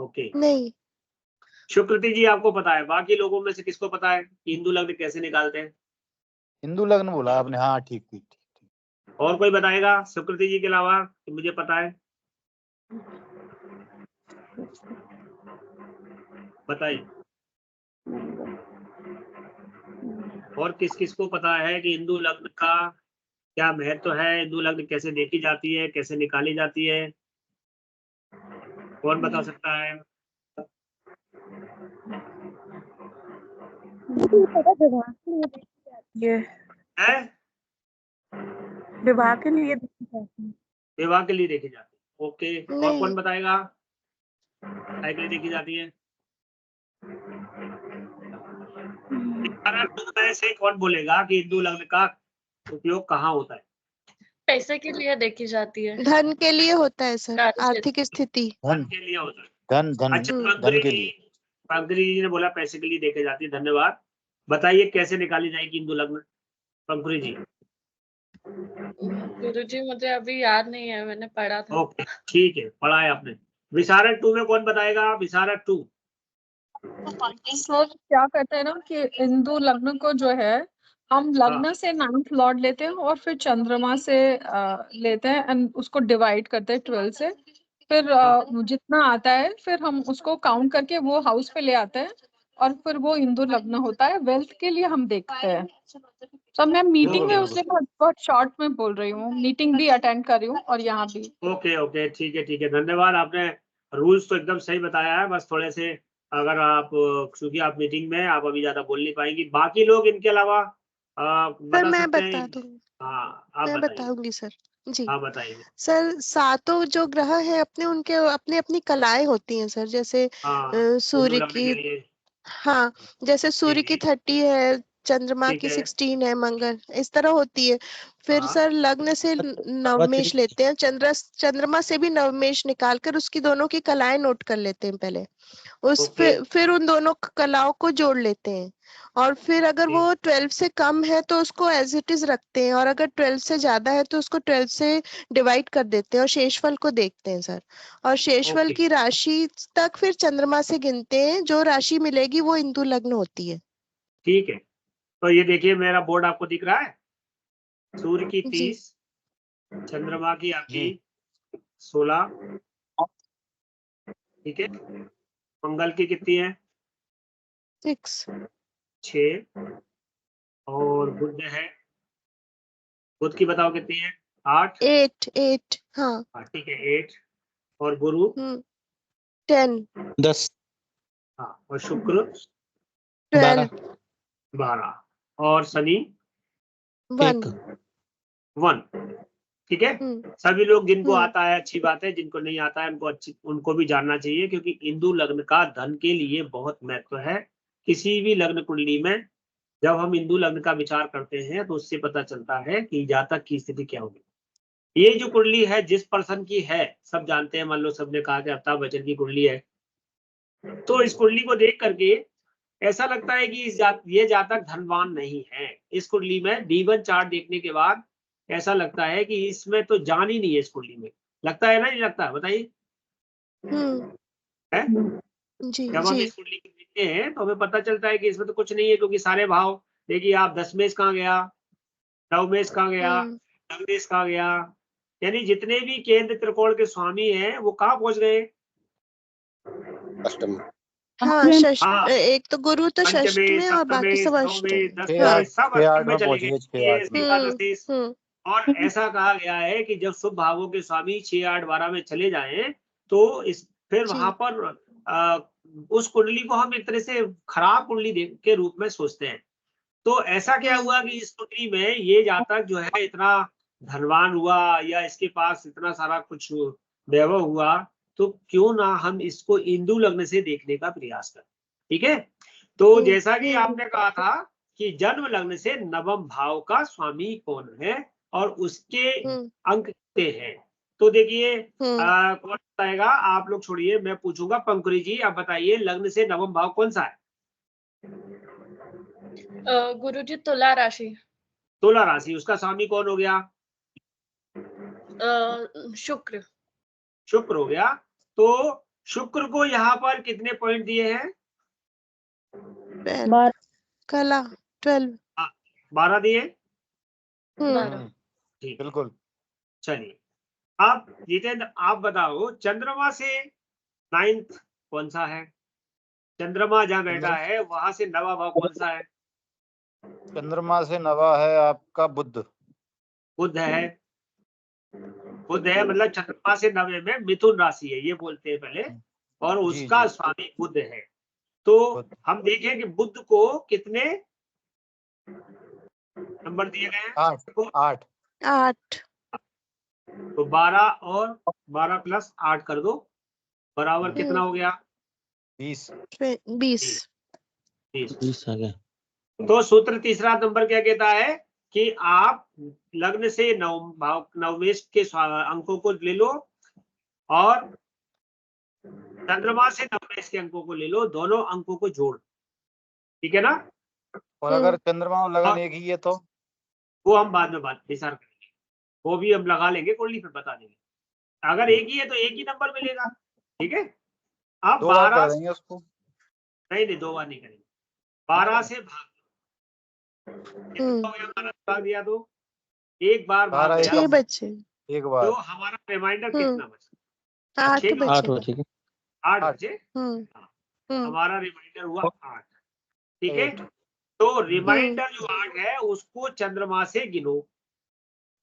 Okay, नहीं। शुकृति जी आपको पता है, बाकी लोगों में से किसको पता है कि हिंदू लग्न कैसे निकालते हैं? हिंदू लग्न बोला आपने, हाँ ठीक ठीक ठीक। और कोई बताएगा शुकृति जी के अलावा कि मुझे पता है? बताइए, और किस किस को पता है कि हिंदू लग्न का क्या महत्व है, हिंदू लग्न कैसे देखी जाती है, कैसे निकाली जाती है? कौन बता सकता है? है विवाह के लिए देखी जाती है। विवाह के लिए देखी जाती है। ओके, और नहीं। कौन बताएगा काय के लिए देखी जाती है? में से कौन बोलेगा कि हिंदू लग्न का उपयोग कहाँ होता है? पैसे के लिए देखी जाती है। धन के लिए होता है सर, कार्य आर्थिक स्थिति। धन के लिए होता है। धन धन अच्छा, धन के लिए। पंकज जी ने बोला पैसे के लिए देखे जाती है, धन्यवाद। बताइए कैसे निकाली जाएगी हिंदू लग्न, पंकुरी जी? गुरुजी मुझे अभी याद नहीं है, मैंने पढ़ा था। ओके, ठीक है, पढ़ा है आपने। विशारद 2 में कौन बताएगा? विशारद 2। सर क्या कहते हैं ना कि हिंदू लग्न को जो है हम लग्न से 9th लॉर्ड लेते हैं और फिर चंद्रमा से लेते हैं एंड उसको डिवाइड करते हैं 12 से, फिर जितना आता है फिर हम उसको काउंट करके वो हाउस पे ले आते हैं और फिर वो हिंदू लग्न होता है। वेल्थ के लिए हम देखते हैं। तो मैं मीटिंग में उससे बहुत शॉर्ट में बोल रही हूँ, मीटिंग भी अटेंड कर रही हूँ और यहाँ भी। ओके ओके, ठीक है, धन्यवाद। आपने रूल्स तो एकदम सही बताया है, बस थोड़े से अगर आप, क्योंकि आप मीटिंग में आप अभी ज्यादा बोल नहीं पाएंगी, बाकी लोग इनके अलावा सर बता मैं सकते बता हैं? दूंगी। हाँ, आप मैं बताइए। बताऊंगी सर जी। हाँ, बताइए। सर सातों जो ग्रह है अपने उनके अपनी अपनी कलाएं होती हैं सर, जैसे हाँ, हिंदू सूर्य लग्न की, के लिए। हाँ जैसे सूर्य की 30 है, चंद्रमा ठीक की है। 16 है, मंगल इस तरह होती है। फिर हाँ। सर लग्न से नवमेश लेते हैं, चंद्रमा से भी नवमेश निकाल कर उसकी दोनों की कलाएं नोट कर लेते हैं पहले। ओके। फिर उन दोनों कलाओं को जोड़ लेते हैं और फिर अगर वो 12 से कम है तो उसको एज इट इज रखते हैं और अगर 12 से ज्यादा है तो उसको 12 से डिवाइड कर देते हैं और शेषफल को देखते हैं सर। और शेषफल ओके। की राशि तक फिर चंद्रमा से गिनते हैं, जो राशि मिलेगी वो हिंदू लग्न होती है। ठीक है, तो ये देखिए मेरा बोर्ड आपको दिख रहा है। सूर्य की 30, चंद्रमा की आपकी 16, ठीक है। मंगल की कितनी है? 6। और बुध है, बुध की बताओ कितनी है? 8। 8 हाँ। ठीक है, 8। और गुरु 10 10। हाँ, और शुक्र 12 12। और शनि 1 1। ठीक है, सभी लोग जिनको आता है अच्छी बात है, जिनको नहीं आता है उनको भी जानना चाहिए, क्योंकि हिंदू लग्न का धन के लिए बहुत महत्व है। किसी भी लग्न कुंडली में जब हम हिंदू लग्न का विचार करते हैं तो उससे पता चलता है कि जातक की स्थिति क्या होगी। ये जो कुंडली है जिस पर्सन की है, सब जानते हैं, मान लो सबने कहा कि अमिताभ बच्चन की कुंडली है, तो इस कुंडली को देख करके ऐसा लगता है कि ये जातक धनवान नहीं है। इस कुंडली में D1 चार्ट देखने के बाद ऐसा लगता है कि इसमें तो जान ही नहीं है। इस कुंडली में लगता है ना, नहीं लगता? बताइए। जब हम इस कुंडली को देखते हैं तो हमें पता चलता है कि इसमें तो कुछ नहीं है, क्योंकि सारे भाव देखिए आप, दशमेश कहाँ गया, नवमेश कहाँ गया, नवमेश कहाँ गया, यानी जितने भी केंद्र त्रिकोण के स्वामी हैं वो कहाँ पहुंच गए? अष्टम। हाँ, एक तो गुरु तो षष्ठ में और बाकी सब अष्टम। सब अष्टम में चले गए। 6, 8 और ऐसा कहा गया है कि जब शुभ भावों के स्वामी 6, 8, 12 में चले जाएं तो फिर वहां पर उस कुंडली को हम एक तरह से खराब कुंडली के रूप में सोचते हैं। तो ऐसा क्या हुआ कि इस कुंडली में ये जातक जो है इतना धनवान हुआ या इसके पास इतना सारा कुछ वैभव हुआ, तो क्यों ना हम इसको हिंदू लग्न से देखने का प्रयास करें। ठीक है, तो जैसा कि आपने कहा था कि जन्म लग्न से नवम भाव का स्वामी कौन है और उसके अंक कितने हैं, तो देखिए कौन बताएगा? आप लोग छोड़िए, मैं पूछूंगा। पंकुरी जी आप बताइए, लग्न से नवम भाव कौन सा है? गुरुजी तुला राशि। तुला राशि, उसका स्वामी कौन हो गया? शुक्र। शुक्र हो गया। तो शुक्र को यहाँ पर कितने पॉइंट दिए हैं? 12 कला 12 12 दिए। बारह। ठीक, बिल्कुल। चलिए अब जितेंद्र आप बताओ, चंद्रमा से 9th कौन सा है? चंद्रमा जहाँ बैठा है वहां से नवा भाव कौन सा है? चंद्रमा से नवा है आपका बुध। बुध है। बुध है मतलब चंद्रमा से नवे में मिथुन राशि है, ये बोलते हैं पहले, और जी, उसका जी। स्वामी बुध है। तो बुध। हम देखें कि बुध को कितने नंबर दिए गए हैं? 8 8 तो 12 और 12 प्लस 8 कर दो, बराबर कितना हो गया? 20 20 20 आ गया। तो सूत्र तीसरा नंबर क्या कहता है कि आप लग्न से नवमेश के अंकों को ले लो और चंद्रमा से नवमेश के अंकों को ले लो, दोनों अंकों को जोड़, ठीक है ना? और अगर चंद्रमा और लगन एक ही है तो वो हम बाद में विचार करेंगे, वो भी हम लगा लेंगे कुंडली पे बता देंगे। अगर एक ही है तो एक ही नंबर मिलेगा, ठीक है? अब 2 बार 12 कर देंगे उसको। नहीं 2 बार नहीं करेंगे, 12 से भाग कितना हो गया? 12 से भाग दिया तो एक बार भाग 12 गया, 6 बच्चे एक बार तो हमारा रिमाइंडर कितना बचा? 8 6 8 बचे बचे। 8 8। बचे, हम्म हमारा रिमाइंडर हुआ 8, ठीक है? 8। तो रिमाइंडर जो 8 है उसको चंद्रमा से गिनो,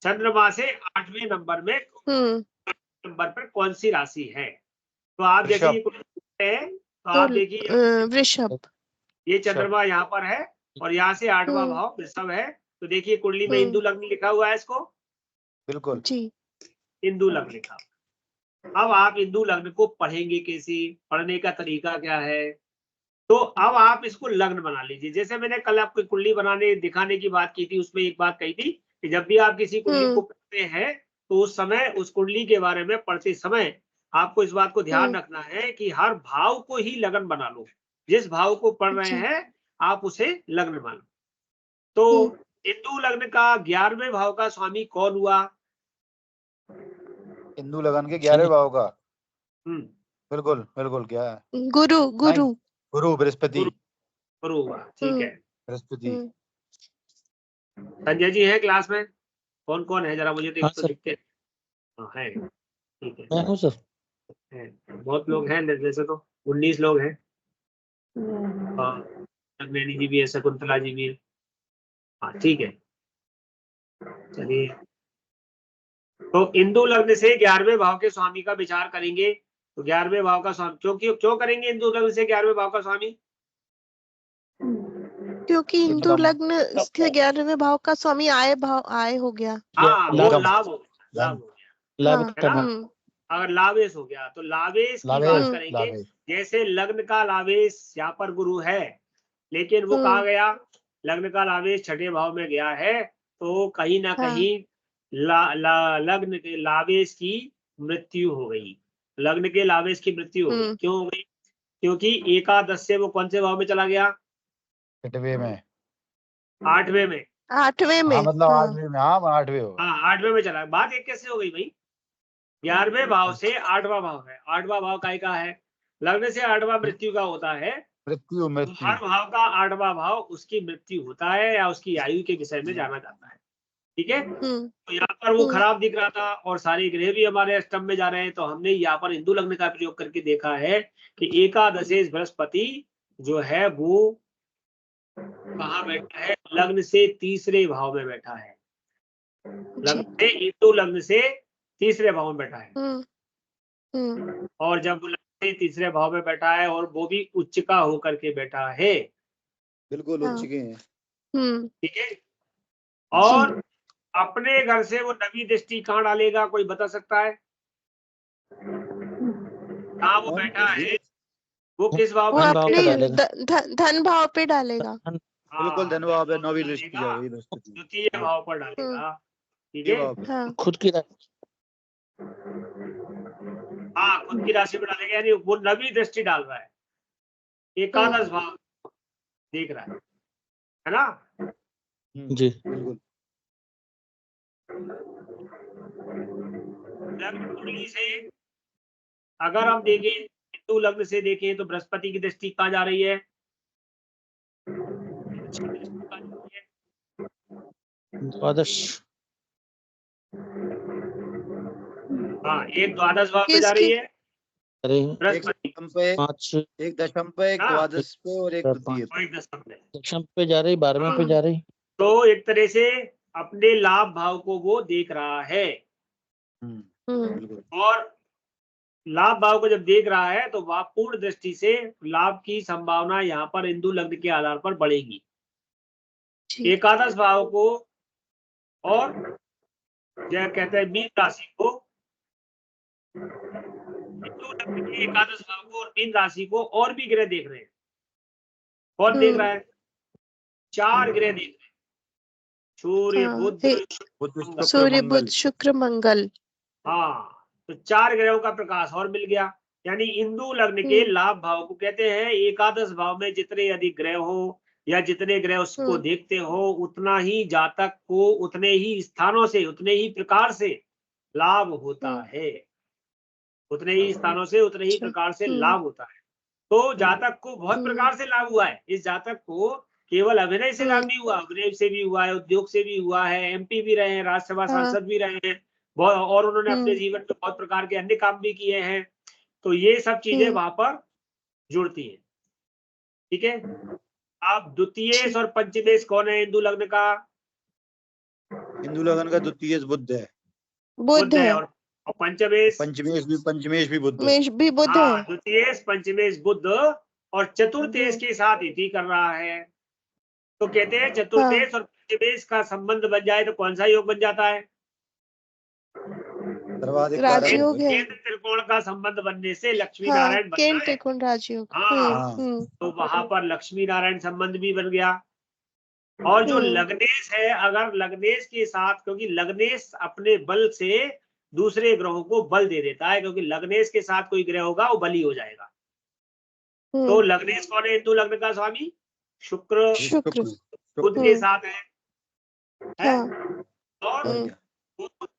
चंद्रमा से 8वें नंबर में नंबर पर कौन सी राशि है? तो आप जैसे ये कुंडली है तो आप देखिए वृषभ ये चंद्रमा यहाँ पर है और यहाँ से 8वां भाव वृषभ है, तो देखिए कुंडली में हिंदू लग्न लिखा हुआ है, इसको बिल्कुल जी हिंदू लग्न लिखा। अब आप हिंदू लग्न को पढ़ेंगे कैसे, पढ़ने का तरीका क्या है? तो अब आप इसको लग्न बना लीजिए। जैसे मैंने कल आपको कुंडली बनाने दिखाने की बात की थी, उसमें एक बात कही थी कि जब भी आप किसी कुंडली को पढ़ते हैं तो उस समय उस कुंडली के बारे में पढ़ते समय आपको इस बात को ध्यान रखना है कि हर भाव को ही लग्न बना लो, जिस भाव को पढ़ रहे हैं आप उसे लग्न मानो। तो हिंदू लग्न का 11वें भाव का स्वामी कौन हुआ? हिंदू लगन के 11वें भाव का हम्म, बिल्कुल बिल्कुल क्या है? गुरु गुरु गुरु बृहस्पति। गुरु हुआ, ठीक है। बृहस्पति। संजय जी है क्लास में? कौन कौन है जरा मुझे हाँ तो सर, दिखते हैं। है, ठीक है, मैं हूँ सर। है। बहुत लोग हैं, जैसे तो 19 लोग हैं। नैनी जी भी है, शकुंतला जी भी है। हाँ ठीक है, चलिए। तो हिंदू लग्न से 11वें भाव के स्वामी का विचार करेंगे। तो 11वें भाव का स्वामी क्यों करेंगे हिंदू लग्न से 11वें भाव का स्वामी? क्योंकि हिंदू लग्न के 11वें भाव का स्वामी आय हो गया। हाँ, वो लाभ। लाभ हो गया, लाभ हाँ, का भाव। अगर लावेश हो गया तो लावेश की बात करेंगे। जैसे लग्न का लावेश यहाँ पर गुरु है, लेकिन वो कहा गया लग्न का लावेश 6ठे भाव में गया है, तो कहीं ना कहीं लग्न के लावेश की मृत्यु हो गई, लग्न के लावेश की मृत्यु हो गई। क्यों हो गई? क्योंकि एकादश से वो कौन से भाव में चला गया? 8वें में। 8वें में। 8वें में हाँ मतलब 8वें में। हाँ 8वें हो। हाँ 8वें में चला। बात एक कैसे हो गई भाई? 11वें भाव से 8वां भाव है, 8वां भाव काय का है? लग्न से 8वां मृत्यु का होता है। मृत्यु हर भाव का 8वां भाव उसकी मृत्यु होता है या उसकी आयु के विषय में जाना जाता है, ठीक है? तो यहाँ पर वो खराब दिख रहा था और सारे ग्रह भी हमारे अष्टम में जा रहे हैं, तो हमने यहाँ पर हिंदू लग्न का प्रयोग करके देखा है कि एकादशेश बृहस्पति जो है वो कहाँ बैठा है? लग्न से तीसरे भाव में बैठा है, लग्न से हिंदू लग्न से तीसरे भाव में बैठा है। और जब लग्न से तीसरे भाव में बैठा है और वो भी उच्च का होकर के बैठा है, बिल्कुल उच्च के हैं, ठीक है? और अपने घर से वो नवी दृष्टि कहाँ डालेगा, कोई बता सकता है? कहाँ वो बैठा है, वो किस भाव वो में? अपने धन भाव पे डालेगा। बिल्कुल धन भाव पे नवी दृष्टि जाएगी बृहस्पति। द्वितीय भाव पर डालेगा, ठीक है? खुद की हाँ, खुद की राशि पर डालेगा, यानी वो नवी दृष्टि डाल रहा है, एकादश भाव देख रहा है ना? जी बिल्कुल। लग्न कुंडली से अगर हम देखें हिंदू लग्न से देखें तो बृहस्पति की दृष्टि कहाँ जा रही है? द्वादश। हाँ, एक द्वादश भाव पे जा किसकी? रही है अरे एक बृहस्पति, दशम पे, 5 एक दशम पे, एक हाँ। द्वादश पे और एक चार, द्वितीय पे। और एक दशम पे। दशम पे जा रही, 12वें पे हाँ। जा रही। तो एक तरह से अपने लाभ भाव को वो देख रहा है, बिल्कुल। और लाभ भाव को जब देख रहा है तो वह पूर्ण दृष्टि से लाभ की संभावना यहाँ पर हिंदू लग्न के आधार पर बढ़ेगी। जी। एकादश भाव को और क्या कहते हैं मीन राशि को, हिंदू लग्न के एकादश भाव को और मीन राशि को और भी ग्रह देख रहे हैं। कौन देख रहा है? 4 ग्रह देख रहे हैं, सूर्य हाँ, बुध बुध, शुक्र, सूर्य मंगल। बुध शुक्र मंगल। हाँ, तो 4 ग्रहों का प्रकाश और मिल गया। यानी हिंदू लग्न के लाभ भाव को कहते हैं एकादश भाव में जितने अधिक ग्रह हो या जितने ग्रह उसको देखते हो, उतना ही जातक को उतने ही स्थानों से उतने ही प्रकार से लाभ होता है, उतने ही स्थानों से उतने ही प्रकार से लाभ होता है। तो जातक को बहुत प्रकार से लाभ हुआ है। इस जातक को केवल अभिनय से लाभ नहीं हुआ, अभिनय से भी हुआ है, उद्योग से भी हुआ है, एमपी भी रहे हैं, राज्यसभा सांसद भी रहे हैं, और उन्होंने अपने जीवन में बहुत प्रकार के अन्य काम भी किए हैं। तो ये सब चीजें वहां पर जुड़ती हैं। ठीक है, अब द्वितीयेश और पंचमेश कौन है हिंदू लग्न का? हिंदू लग्न का द्वितीय बुध है, बुध है, और पंचमेश पंचमेश भी बुध है। मेष भी बुध हाँ, है। द्वितीयेश पंचमेश बुध और चतुर्थेश के साथ युति कर रहा है। तो कहते हैं चतुर्थेश और पंचमेश का संबंध बन जाए तो कौन सा योग बन जाता है? सर्वाधिक राजयोग है। केंद्र त्रिकोण का संबंध बनने से लक्ष्मी हाँ, नारायण केंद्र बनता है। त्रिकोण राजयोग। हाँ, तो वहां पर लक्ष्मी नारायण संबंध भी बन गया। और जो लग्नेश है, अगर लग्नेश के साथ, क्योंकि लग्नेश अपने बल से दूसरे ग्रहों को बल दे देता है, क्योंकि लग्नेश के साथ कोई ग्रह होगा वो बली हो जाएगा। तो लग्नेश कौन है हिंदू लग्न का स्वामी? शुक्र शुक्र बुध के साथ है, हाँ। और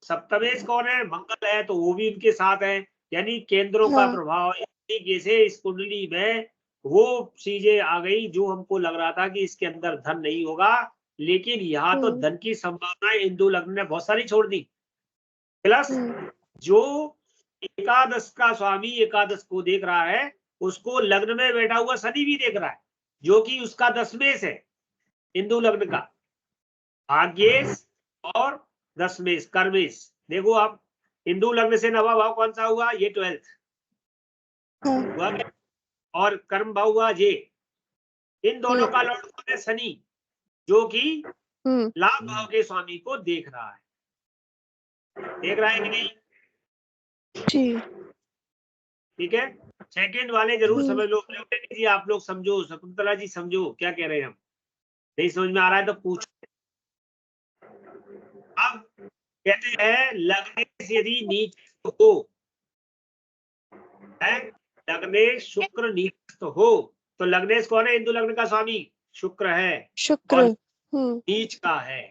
सप्तमेश कौन है? मंगल है, तो वो भी उनके साथ है। यानी केंद्रों का प्रभाव इस तरीके से इस कुंडली में वो चीजें आ गई जो हमको लग रहा था कि इसके अंदर धन नहीं होगा, लेकिन यहाँ तो धन की संभावनाएं हिंदू लग्न ने बहुत सारी छोड़ दी। प्लस जो एकादश का स्वामी एकादश को देख रहा है, उसको लग्न में बैठा हुआ शनि भी देख रहा है, जो कि उसका दशमेश है हिंदू लग्न का, भाग्येश और दशमेश कर्मेश। देखो आप, हिंदू लग्न से नवा भाव कौन सा हुआ? ये 12th हुआ, और कर्म भाव हुआ ये। इन दोनों का लॉर्ड कौन है? शनि, जो कि लाभ भाव के स्वामी को देख रहा है। देख रहा है कि नहीं? ठीक है, सेकंड वाले जरूर समझ लो। जी आप लोग समझो, शकुंतला जी समझो क्या कह रहे हैं हम। नहीं समझ में आ रहा है तो पूछो। अब कहते हैं लग्नेश यदि नीच हो, लग्नेश शुक्र नीच हो, तो लग्नेश कौन है हिंदू लग्न का स्वामी? शुक्र है, शुक्र नीच का है,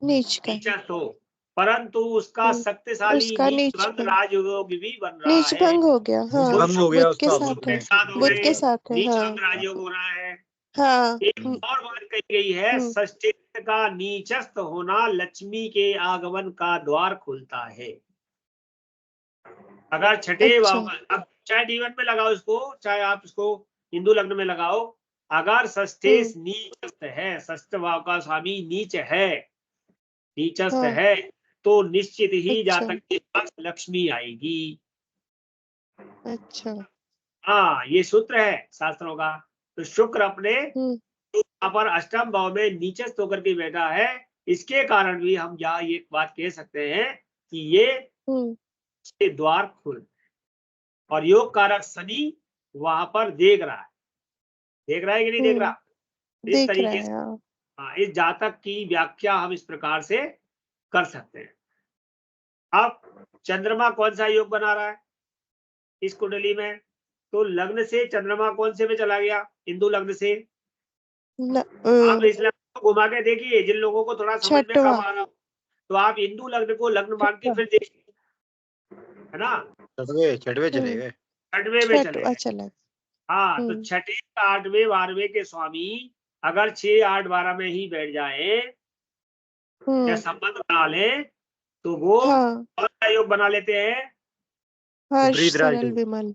नीचस्थ हो, परंतु उसका शक्तिशाली नीच भंग राजयोग भी बन रहा है। नीच भंग हो गया, हाँ, बुध के साथ है, बुध के साथ है, नीच हाँ, भंग राजयोग हो रहा है। हाँ। एक और बात कही गई है, षष्ठी का नीचस्थ होना लक्ष्मी के आगमन का द्वार खोलता है। अगर छठे भाव, अब चाहे D1 में लगाओ इसको, चाहे आप इसको हिंदू लग्न में लगाओ, अगर षष्ठेश नीचस्थ है, षष्ठ भाव का स्वामी नीच है, नीचस्थ है, तो निश्चित ही जातक के पास लक्ष्मी आएगी। अच्छा, हाँ, ये सूत्र है शास्त्रों का। तो शुक्र अपने यहाँ पर अष्टम भाव में नीचस्थ होकर के बैठा है, इसके कारण भी हम यहाँ ये बात कह सकते हैं कि ये द्वार खुल, और योग कारक शनि वहां पर देख रहा है कि नहीं देख रहा? इस तरीके से हाँ, इस जातक की व्याख्या हम इस प्रकार से कर सकते हैं। अब चंद्रमा कौन सा योग बना रहा है इस कुंडली में? तो लग्न से चंद्रमा कौन से में चला गया? हिंदू लग्न से। आप इस लग्न को घुमा के देखिए, जिन लोगों को थोड़ा समझ में कम आ रहा हो, तो आप हिंदू लग्न को लग्न मान के फिर देखिए, है ना? छठवे चले गए। छठवें में चले छठवा गए। चला। हाँ, तो हम्म। छठे, 8वें, 12वें के स्वामी अगर 6, 8, 12 में ही बैठ जाए या हम्म। संबंध बना ले तो वो हाँ, कौन सा योग बना लेते हैं? हर्ष विपरीत सरल राजयोग। विमल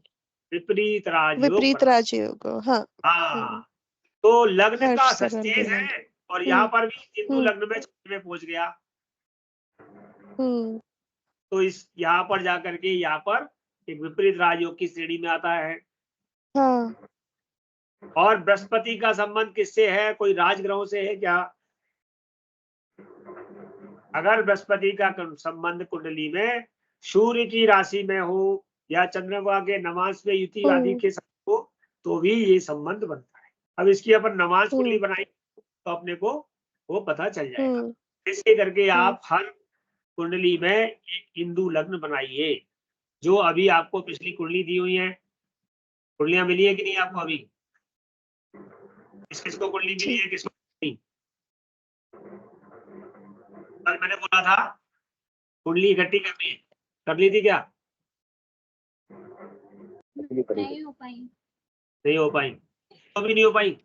विपरीत राजयोग विपरीत बना। राजयोग। हाँ। हाँ, तो लग्न का हर्ष सरल सस्तेज विमल। है और यहाँ पर भी हिंदू हम्म। लग्न में 6 में पहुंच गया। हम्म। तो इस यहाँ पर जाकर के यहाँ पर एक विपरीत राजयोग की श्रेणी में आता है। हाँ। और बृहस्पति का संबंध किससे है? कोई राजग्रहों से है क्या? अगर बृहस्पति का संबंध कुंडली में सूर्य की राशि में हो या चंद्रमा के नमाज में युति आदि के साथ हो तो भी ये संबंध बनता है। अब इसकी अपन नमाज कुंडली बनाई तो अपने को वो पता चल जाएगा। इसके करके आप हर कुंडली में एक हिंदू लग्न बनाइए। जो अभी आपको पिछली कुंडली दी हुई है, कुंडलियां मिली है कि नहीं आपको? अभी किसको कुंडली मिली है, किसको नहीं? कल मैंने बोला था कुंडली इकट्ठी करनी है, कर ली थी क्या? नहीं हो पाई। नहीं हो पाई, तो भी नहीं हो पाई।